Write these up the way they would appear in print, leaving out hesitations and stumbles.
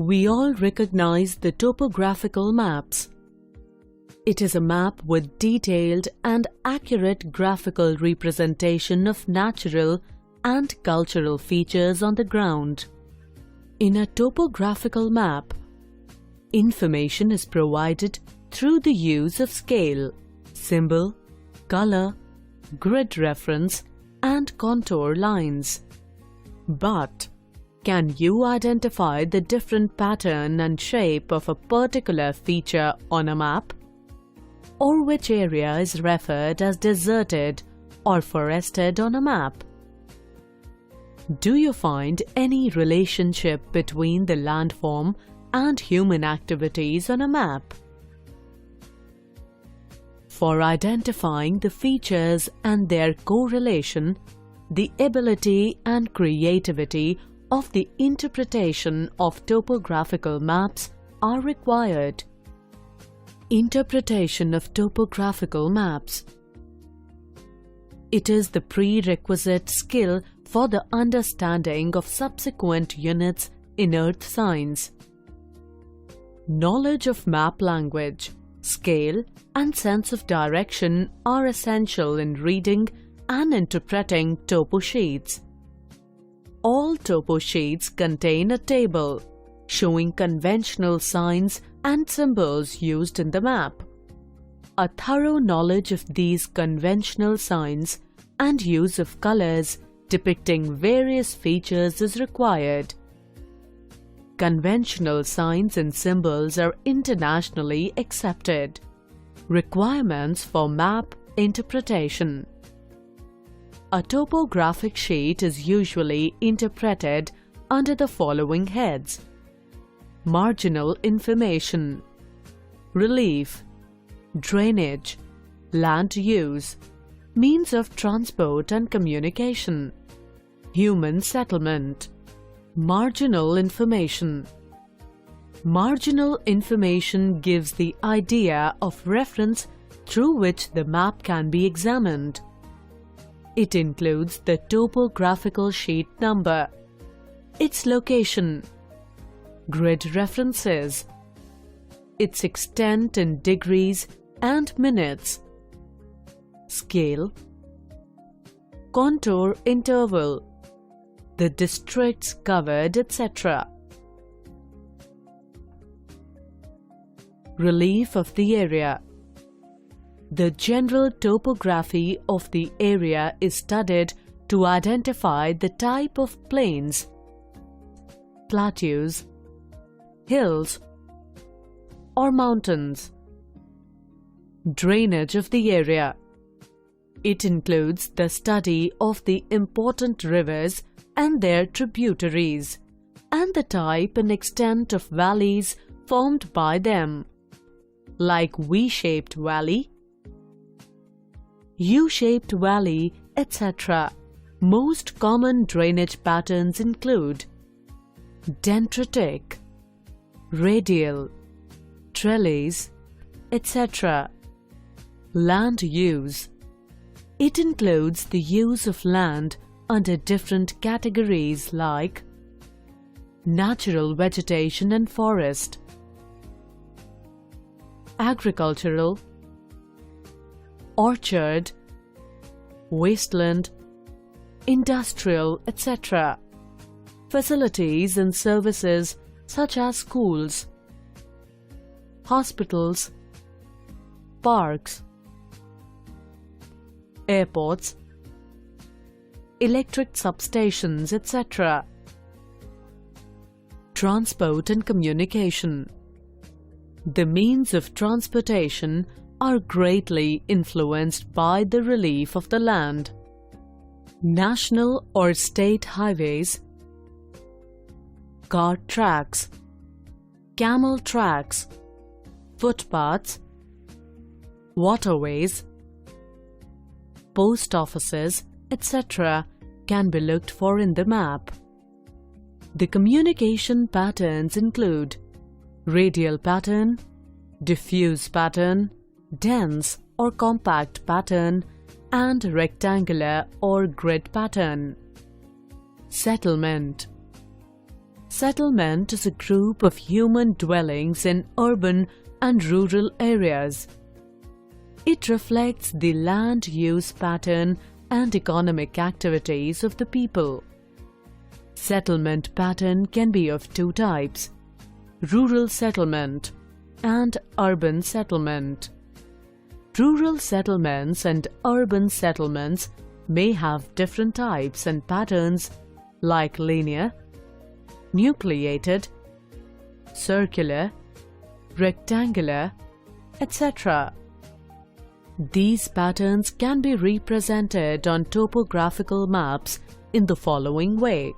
We all recognize the topographical maps. It is a map with detailed and accurate graphical representation of natural and cultural features on the ground. In a topographical map, information is provided through the use of scale, symbol, color, grid reference, and contour lines. But can you identify the different pattern and shape of a particular feature on a map? Or which area is referred as deserted or forested on a map? Do you find any relationship between the landform and human activities on a map? For identifying the features and their correlation, the ability and creativity of the interpretation of topographical maps are required. Interpretation of topographical maps. It is the prerequisite skill for the understanding of subsequent units in earth science. Knowledge of map language, scale, and sense of direction are essential in reading and interpreting topo sheets. All topo sheets contain a table showing conventional signs and symbols used in the map. A thorough knowledge of these conventional signs and use of colors depicting various features is required. Conventional signs and symbols are internationally accepted. Requirements for map interpretation. A topographic sheet is usually interpreted under the following heads: marginal information, relief, drainage, land use, means of transport and communication, human settlement. Marginal information. Marginal information gives the idea of reference through which the map can be examined. It includes the topographical sheet number, its location, grid references, its extent in degrees and minutes, scale, contour interval, the districts covered, etc. Relief of the area. The general topography of the area is studied to identify the type of plains, plateaus, hills, or mountains. Drainage of the area. It includes the study of the important rivers and their tributaries, and the type and extent of valleys formed by them, like V-shaped valley, U-shaped valley, etc. Most common drainage patterns include dendritic, radial, trellis, etc. Land use. It includes the use of land under different categories like natural vegetation and forest, agricultural, orchard, wasteland, industrial, etc. Facilities and services such as schools, hospitals, parks, airports, electric substations, etc. Transport and communication. The means of transportation are greatly influenced by the relief of the land. National or state highways, cart tracks, camel tracks, footpaths, waterways, post offices, etc. can be looked for in the map. The communication patterns include radial pattern, diffuse pattern, dense or compact pattern, and rectangular or grid pattern. Settlement. Settlement is a group of human dwellings in urban and rural areas. It reflects the land use pattern and economic activities of the people. Settlement pattern can be of two types: rural settlement and urban settlement. Rural settlements and urban settlements may have different types and patterns like linear, nucleated, circular, rectangular, etc. These patterns can be represented on topographical maps in the following way: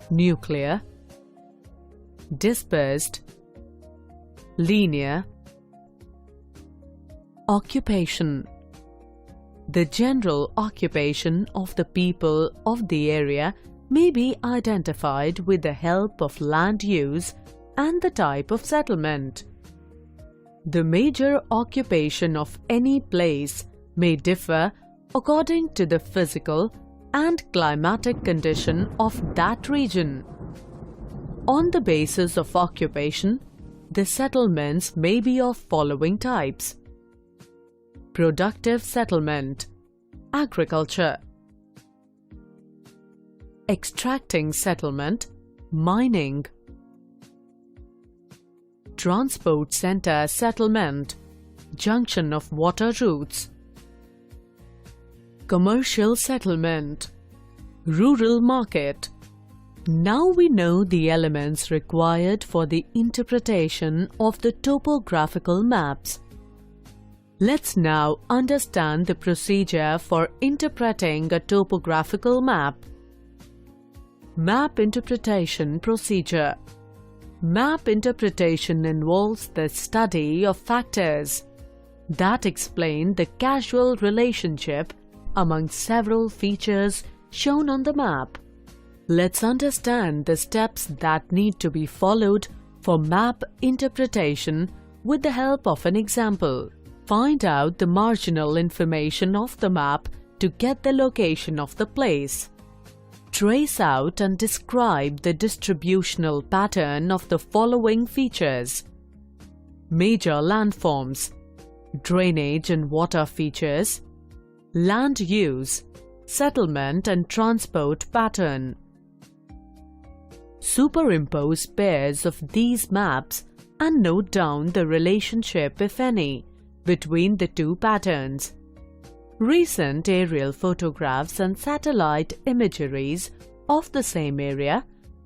nuclear, dispersed, linear. Occupation. The general occupation of the people of the area may be identified with the help of land use and the type of settlement. The major occupation of any place may differ according to the physical and climatic condition of that region. On the basis of occupation, the settlements may be of following types: productive settlement, agriculture; extracting settlement, mining; transport center settlement, junction of water routes; commercial settlement, rural market. Now we know the elements required for the interpretation of the topographical maps. Let's now understand the procedure for interpreting a topographical map. Map interpretation procedure. Map interpretation involves the study of factors that explain the causal relationship among several features shown on the map. Let's understand the steps that need to be followed for map interpretation with the help of an example. Find out the marginal information of the map to get the location of the place. Trace out and describe the distributional pattern of the following features: major landforms, drainage and water features, land use, settlement and transport pattern. Superimpose pairs of these maps and note down the relationship, if any, between the two patterns. Recent aerial photographs and satellite imageries of the same area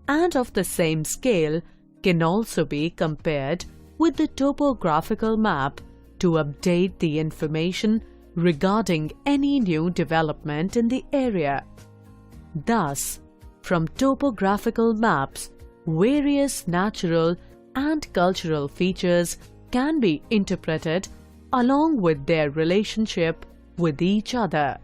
and of the same scale can also be compared with the topographical map to update the information regarding any new development in the area. Thus, from topographical maps, various natural and cultural features can be interpreted along with their relationship with each other.